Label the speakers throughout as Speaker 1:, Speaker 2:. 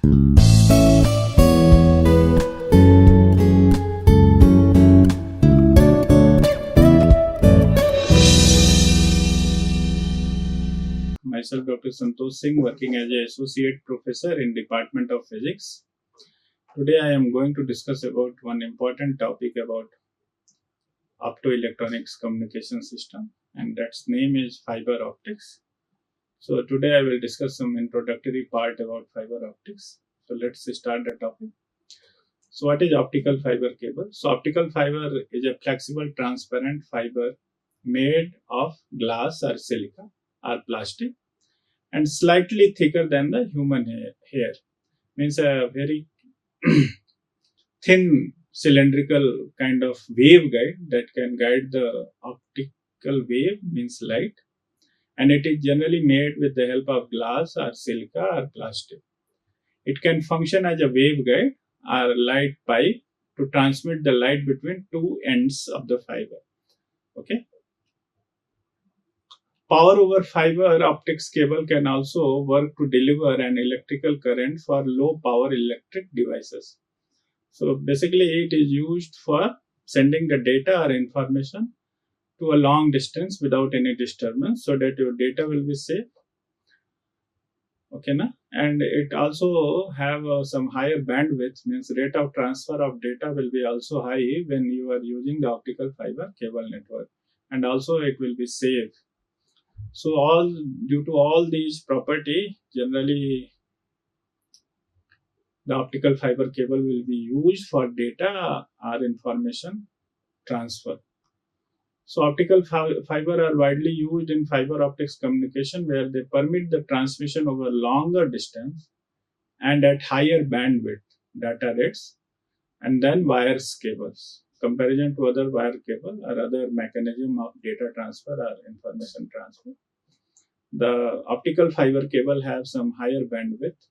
Speaker 1: Myself, Dr. Santhosh Singh, working as an associate professor in Department of Physics. Today, I am going to discuss about one important topic about optoelectronics communication system, and that's name is fiber optics. So today, I will discuss some introductory part about fiber optics. So let's start the topic. So what is optical fiber cable? So optical fiber is a flexible, transparent fiber made of glass or silica or plastic, and slightly thicker than the human hair. Means a very thin cylindrical kind of wave guide that can guide the optical wave, means light, and it is generally made with the help of glass or silica or plastic. It can function as a wave guide or light pipe to transmit the light between two ends of the fiber. Okay. Power over fiber optics cable can also work to deliver an electrical current for low power electric devices. So basically it is used for sending the data or information to a long distance without any disturbance, so that your data will be safe. Okay, na? And it also have some higher bandwidth, means rate of transfer of data will be also high when you are using the optical fiber cable network, and also it will be safe. So due to all these property, generally the optical fiber cable will be used for data or information transfer. So optical fiber are widely used in fiber optics communication, where they permit the transmission over longer distance and at higher bandwidth data rates, and then wires cables, comparison to other wire cable or other mechanism of data transfer or information transfer. The optical fiber cable have some higher bandwidth,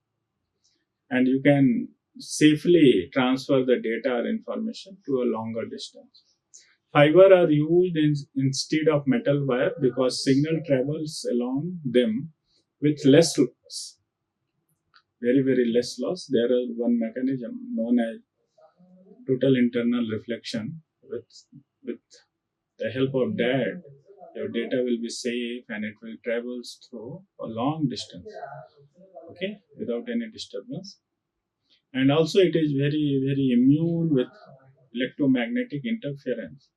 Speaker 1: and you can safely transfer the data or information to a longer distance. Fiber are used instead of metal wire because signal travels along them with less loss, very less loss. There is one mechanism known as total internal reflection. With the help of that, your data will be safe and it will travel through a long distance, okay, without any disturbance. And also it is very immune with electromagnetic interference.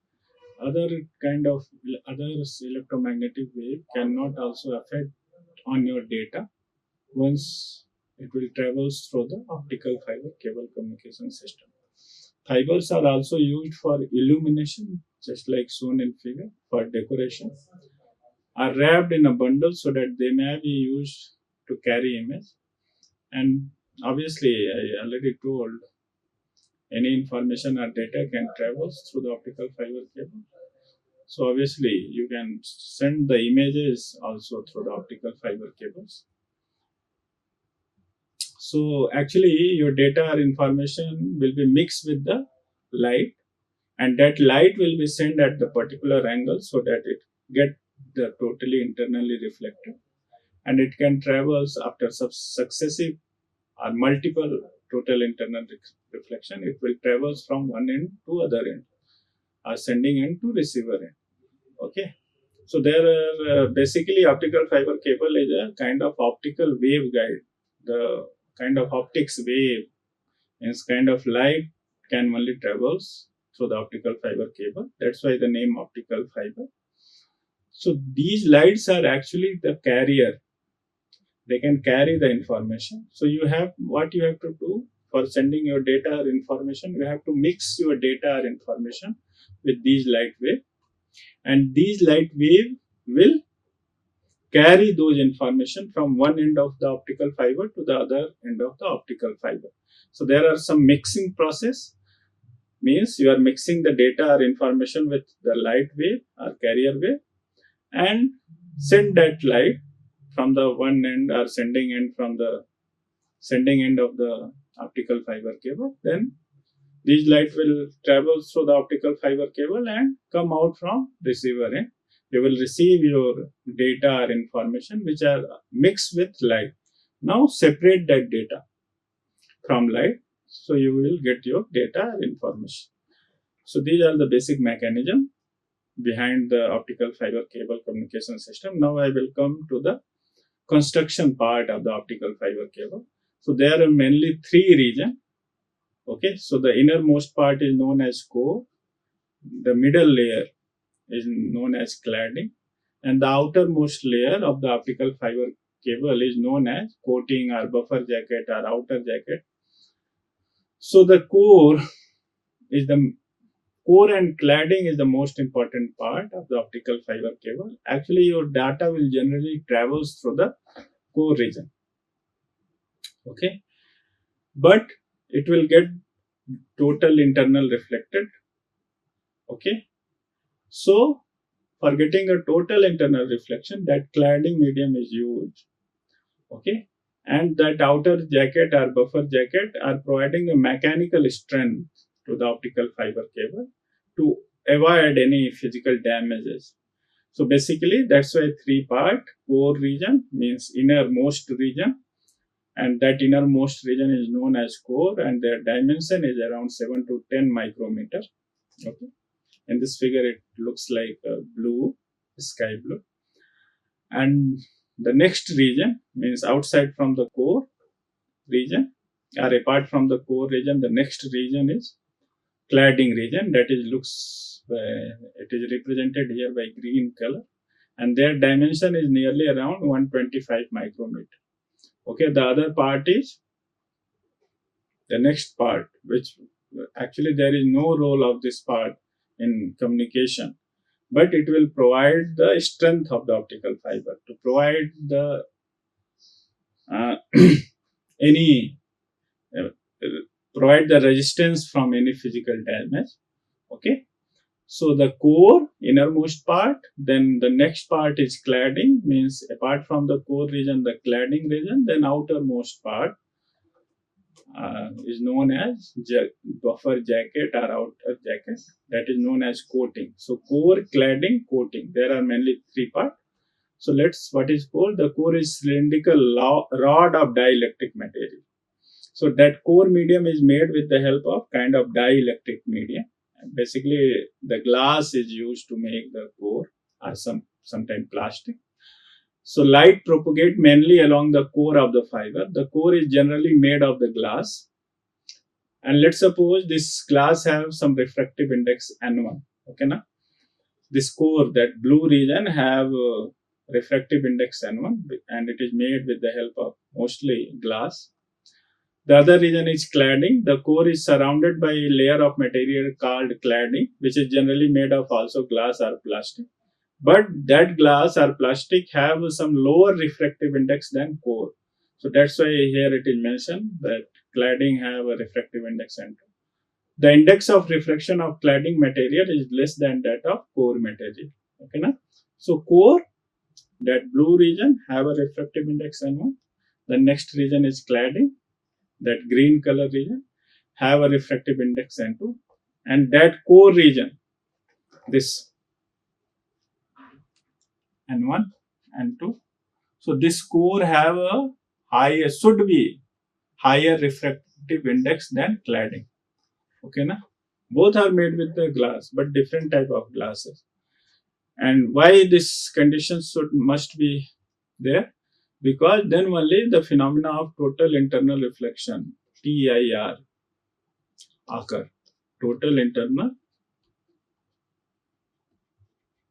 Speaker 1: Other electromagnetic wave cannot also affect on your data once it will travel through the optical fiber cable communication system. Fibers are also used for illumination, just like shown in figure, for decoration, are wrapped in a bundle so that they may be used to carry image. And obviously, I already told, any information or data can travel through the optical fiber cable. So obviously, you can send the images also through the optical fiber cables. So actually, your data or information will be mixed with the light, and that light will be sent at the particular angle so that it get the totally internally reflected, and it can travel after successive or multiple total internal reflection. It will travel from one end to other end, sending end to receiver end. Okay. So there are basically optical fiber cable is a kind of optical wave guide. The kind of optics wave means kind of light can only travels through the optical fiber cable. That's why the name optical fiber. So these lights are actually the carrier. They can carry the information. So what you have to do for sending your data or information, you have to mix your data or information with these light wave, and these light wave will carry those information from one end of the optical fiber to the other end of the optical fiber. So there are some mixing process, means you are mixing the data or information with the light wave or carrier wave, and send that light from the one end or sending end from the sending end of the optical fiber cable. Then these light will travel through the optical fiber cable and come out from receiver end. You will receive your data or information which are mixed with light. Now separate that data. from light, so you will get your data information. So these are the basic mechanism behind the optical fiber cable communication system. Now I will come to the construction part of the optical fiber cable. So there are mainly three regions. Okay, so the innermost part is known as core, the middle layer is known as cladding, and the outermost layer of the optical fiber cable is known as coating or buffer jacket or outer jacket. So the is the core and cladding is the most important part of the optical fiber cable. Actually, your data will generally travels through the core region. Okay, but it will get total internal reflected. Okay, so for getting a total internal reflection, that cladding medium is used. Okay, and that outer jacket or buffer jacket are providing a mechanical strength to the optical fiber cable to avoid any physical damages. So basically, that's why three part core region means innermost region, and that innermost region is known as core, and their dimension is around 7 to 10 micrometer. Okay, in this figure, it looks like blue, sky blue, and the next region means outside from the core region or apart from the core region, the next region is cladding region, that is looks it is represented here by green color, and their dimension is nearly around 125 micrometer. Okay, the other part is the next part, which actually there is no role of this part in communication, but it will provide the strength of the optical fiber to provide the uh, any uh, provide the resistance from any physical damage. Okay, so the core, innermost part, then the next part is cladding, means apart from the core region, the cladding region, then outermost part is known as buffer jacket or outer jacket, that is known as coating. So core, cladding, coating, there are mainly three parts. So what is core? The core is cylindrical rod of dielectric material. So that core medium is made with the help of kind of dielectric medium. And basically, the glass is used to make the core or sometimes plastic. So light propagate mainly along the core of the fiber. The core is generally made of the glass. And let's suppose this glass have some refractive index N1. Okay, na? This core, that blue region, have refractive index N1, and it is made with the help of mostly glass. The other region is cladding. The core is surrounded by a layer of material called cladding, which is generally made of also glass or plastic. But that glass or plastic have some lower refractive index than core. So that's why here it is mentioned that cladding have a refractive index N2. The index of refraction of cladding material is less than that of core material. Okay, na? So core, that blue region, have a refractive index N1. The next region is cladding, that green color region, have a refractive index N2. And that core region, this N1, N2. So this core have a should be higher refractive index than cladding. Okay, na? Both are made with the glass, but different type of glasses. And why this condition must be there? Because then only the phenomena of total internal reflection, TIR, occur. Total internal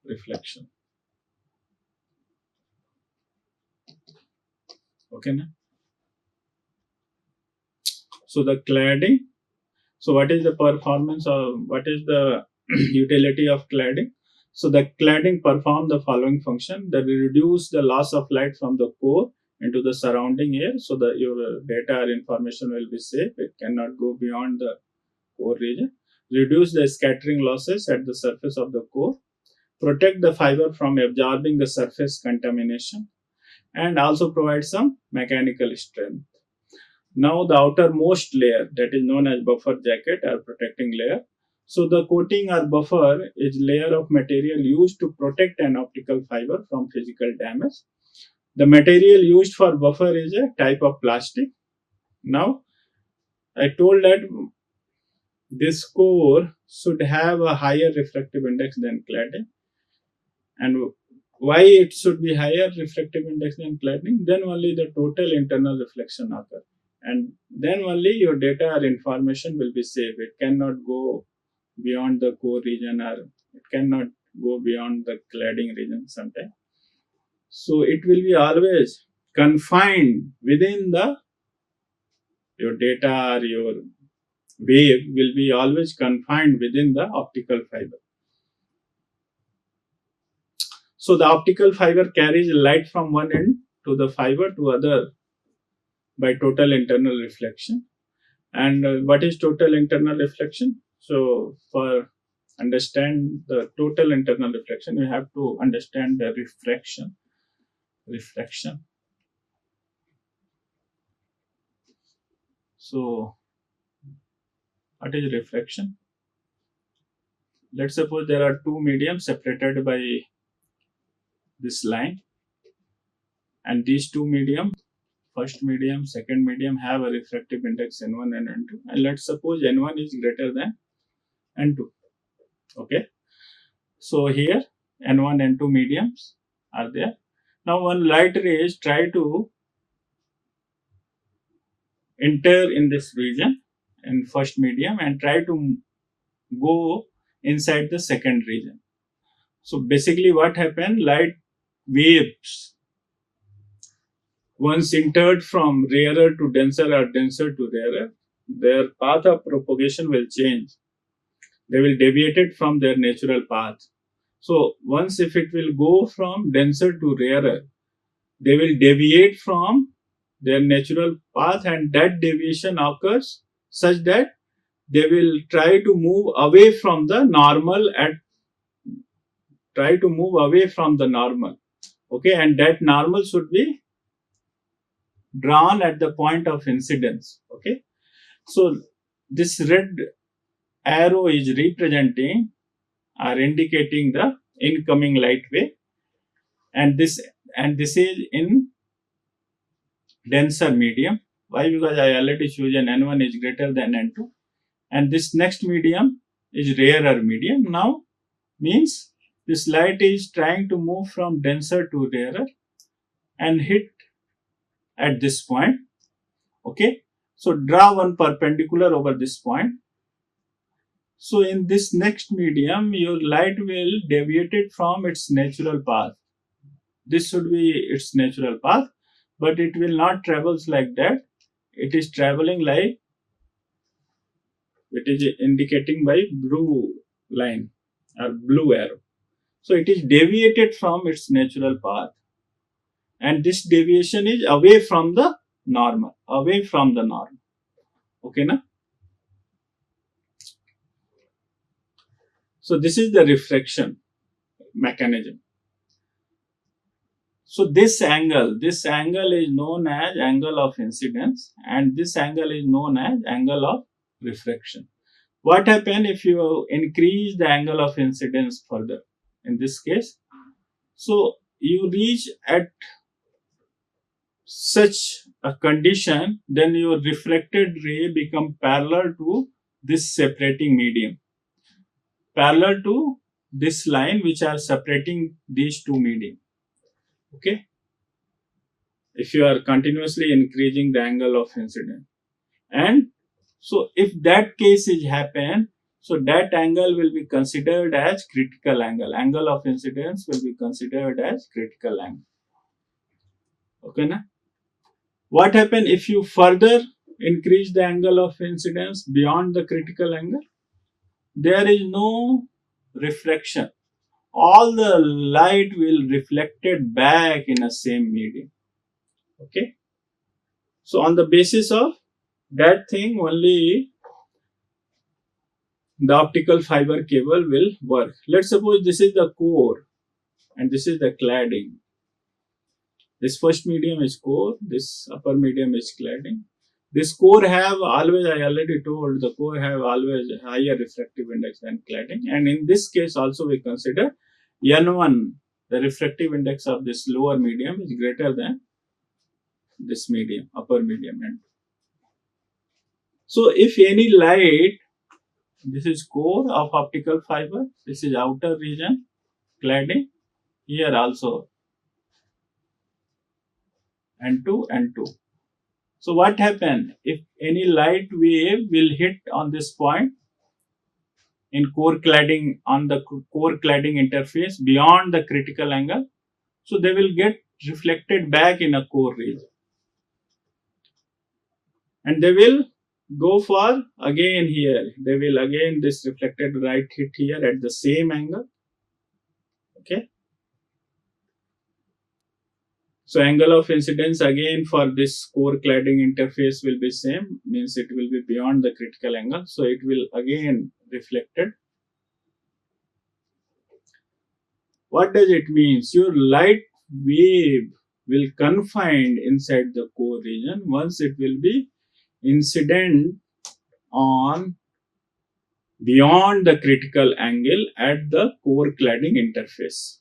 Speaker 1: reflection. Okay, na? So the cladding. So what is the performance or what is the utility of cladding? So the cladding perform the following function: that reduce the loss of light from the core into the surrounding air, so that your data or information will be safe. It cannot go beyond the core region. Reduce the scattering losses at the surface of the core. Protect the fiber from absorbing the surface contamination, and also provide some mechanical strength. Now the outermost layer, that is known as buffer jacket or protecting layer. So the coating or buffer is layer of material used to protect an optical fiber from physical damage. The material used for buffer is a type of plastic. Now I told that this core should have a higher refractive index than cladding. And why it should be higher refractive index than cladding? Then only the total internal reflection occur. And then only your data or information will be safe. It cannot go beyond the core region, or it cannot go beyond the cladding region sometimes. So it will be always confined within the your data, or your wave will be always confined within the optical fiber. So the optical fiber carries light from one end to the fiber to other by total internal reflection. And what is total internal reflection? So for understand the total internal reflection, you have to understand the refraction. So what is refraction? Let's suppose there are two mediums separated by this line, and these two medium, first medium, second medium, have a refractive index n1 and n2, and let's suppose n1 is greater than n2. Okay, so here n1 n2 mediums are there. Now one light rays try to enter in this region in first medium and try to go inside the second region. So basically what happened, light waves once entered from rarer to denser or denser to rarer, their path of propagation will change. They will deviate it from their natural path. So once if it will go from denser to rarer, they will deviate from their natural path, and that deviation occurs such that they will try to move away from the normal okay, and that normal should be drawn at the point of incidence. Okay, so this red arrow is representing or indicating the incoming light wave, and this is in denser medium. Why? Because I already chosen n1 is greater than n2, and this next medium is rarer medium. Now means this light is trying to move from denser to rarer and hit at this point. Okay, so draw one perpendicular over this point. So in this next medium, your light will deviate it from its natural path. This should be its natural path, but it will not travels like that. It is traveling like, it is indicating by blue line or blue arrow. So it is deviated from its natural path, and this deviation is away from the normal. Okay, na? So this is the refraction mechanism. So this angle is known as angle of incidence, and this angle is known as angle of refraction. What happens if you increase the angle of incidence further? In this case, so you reach at such a condition, then your reflected ray become parallel to this separating medium, parallel to this line which are separating these two medium. Okay, if you are continuously increasing the angle of incidence, and so if that case is happen, so that angle will be considered as critical angle of incidence will be considered as critical angle. Okay, na? What happen if you further increase the angle of incidence beyond the critical angle? There is no refraction. All the light will reflected back in the same medium. Okay, so on the basis of that thing only the optical fiber cable will work. Let's suppose this is the core and this is the cladding. This first medium is core, this upper medium is cladding. This core have always, I already told, the core have always higher refractive index than cladding, and in this case also we consider N1, the refractive index of this lower medium is greater than this medium, upper medium end. So if any light, this is core of optical fiber, this is outer region, cladding, here also N2, N2. So what happens if any light wave will hit on this point in core cladding, on the core cladding interface beyond the critical angle? So they will get reflected back in a core region, and they will go for again here. They will again this reflected light hit here at the same angle. Okay. So angle of incidence again for this core cladding interface will be same, means it will be beyond the critical angle. So it will again reflected. What does it mean? Your light wave will confined inside the core region once it will be incident on beyond the critical angle at the core cladding interface.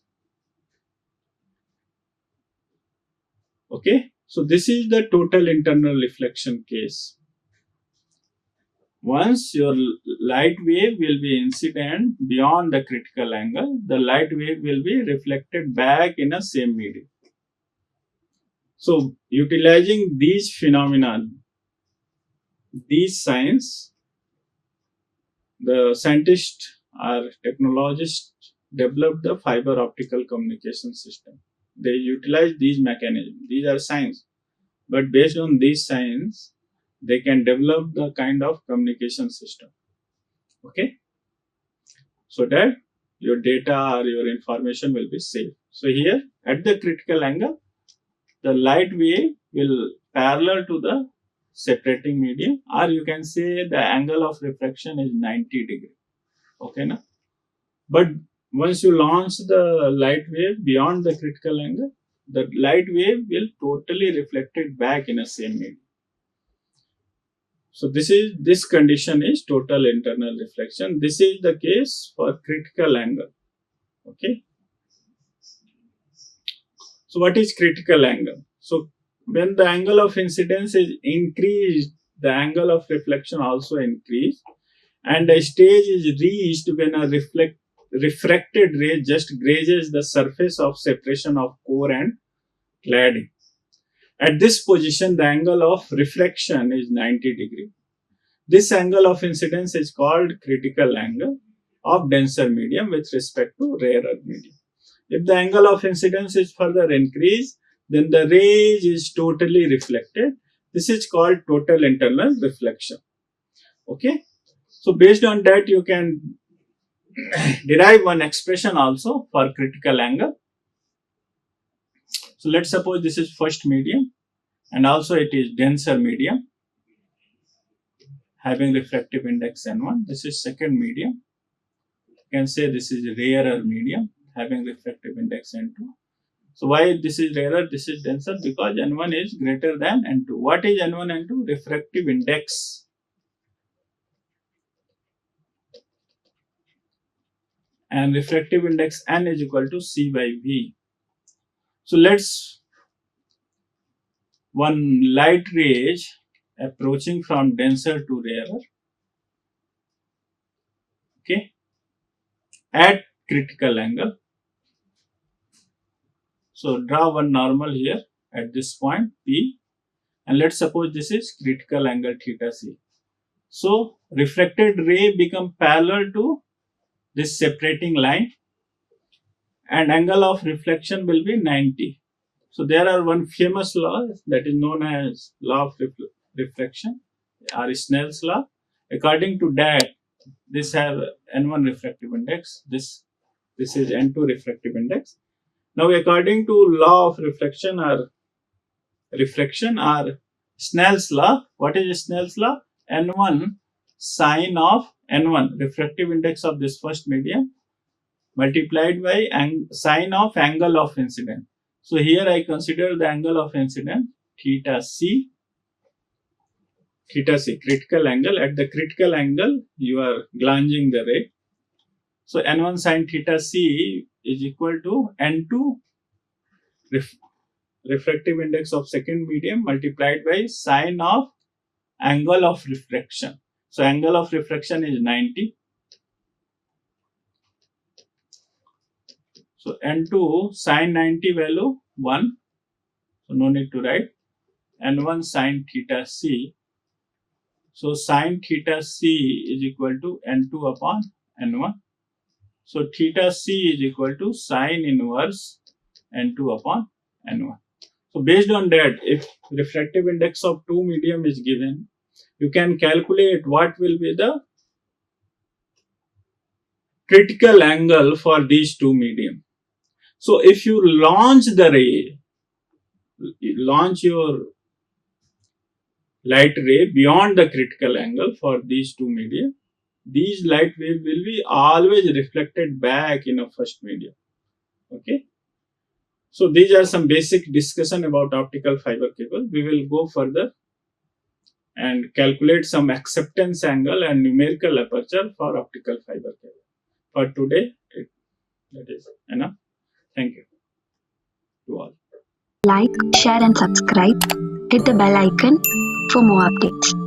Speaker 1: Okay, so this is the total internal reflection case. Once your light wave will be incident beyond the critical angle, the light wave will be reflected back in a same medium. So utilizing these phenomena, these signs, the scientists or technologists developed the fiber optical communication system. They utilize these mechanisms. These are science, but based on these science, they can develop the kind of communication system. Okay, so that your data or your information will be safe. So here at the critical angle, the light wave will parallel to the separating medium, or you can say the angle of refraction is 90 degree. Okay, na? But once you launch the light wave beyond the critical angle, the light wave will totally reflected back in a same medium. So this condition is total internal reflection. This is the case for critical angle. Okay. So what is critical angle? So when the angle of incidence is increased, the angle of reflection also increase, and a stage is reached when a refracted ray just grazes the surface of separation of core and cladding. At this position, the angle of refraction is 90 degree. This angle of incidence is called critical angle of denser medium with respect to rarer medium. If the angle of incidence is further increased, then the ray is totally reflected. This is called total internal reflection. Okay. So based on that, you can derive one expression also for critical angle. So let's suppose this is first medium, and also it is denser medium having refractive index N1. This is second medium. You can say this is rarer medium having refractive index N2. So why this is rarer, this is denser? Because N1 is greater than N2. What is N1, N2? Refractive index. And refractive index N is equal to C by V. So let's one light ray approaching from denser to rarer. Okay. At critical angle. So draw one normal here at this point P, and let's suppose this is critical angle theta C. So refracted ray become parallel to this separating line, and angle of reflection will be 90. So there are one famous law that is known as law of refraction or Snell's law. According to that, this have N1 refractive index, this is N2 refractive index. Now according to law of refraction or Snell's law, what is Snell's law? N1 sine of N1 refractive index of this first medium multiplied by sine of angle of incidence. So here I consider the angle of incidence theta C, critical angle. At the critical angle, you are glancing the ray. So N1 sine theta C is equal to N2 refractive index of second medium multiplied by sine of angle of refraction. So angle of refraction is 90. So N2 sine 90 value 1. So no need to write. N1 sine theta c. So sine theta c is equal to N2 upon N1. So theta c is equal to sine inverse N2 upon N1. So based on that, if refractive index of two medium is given, you can calculate what will be the critical angle for these two medium. So if you launch the ray, launch your light ray beyond the critical angle for these two medium, these light wave will be always reflected back in a first medium. Okay. So these are some basic discussion about optical fiber cable. We will go further and calculate some acceptance angle and numerical aperture for optical fiber cable. For today, that is enough. Thank you to all.
Speaker 2: Like, share and subscribe. Hit the bell icon for more updates.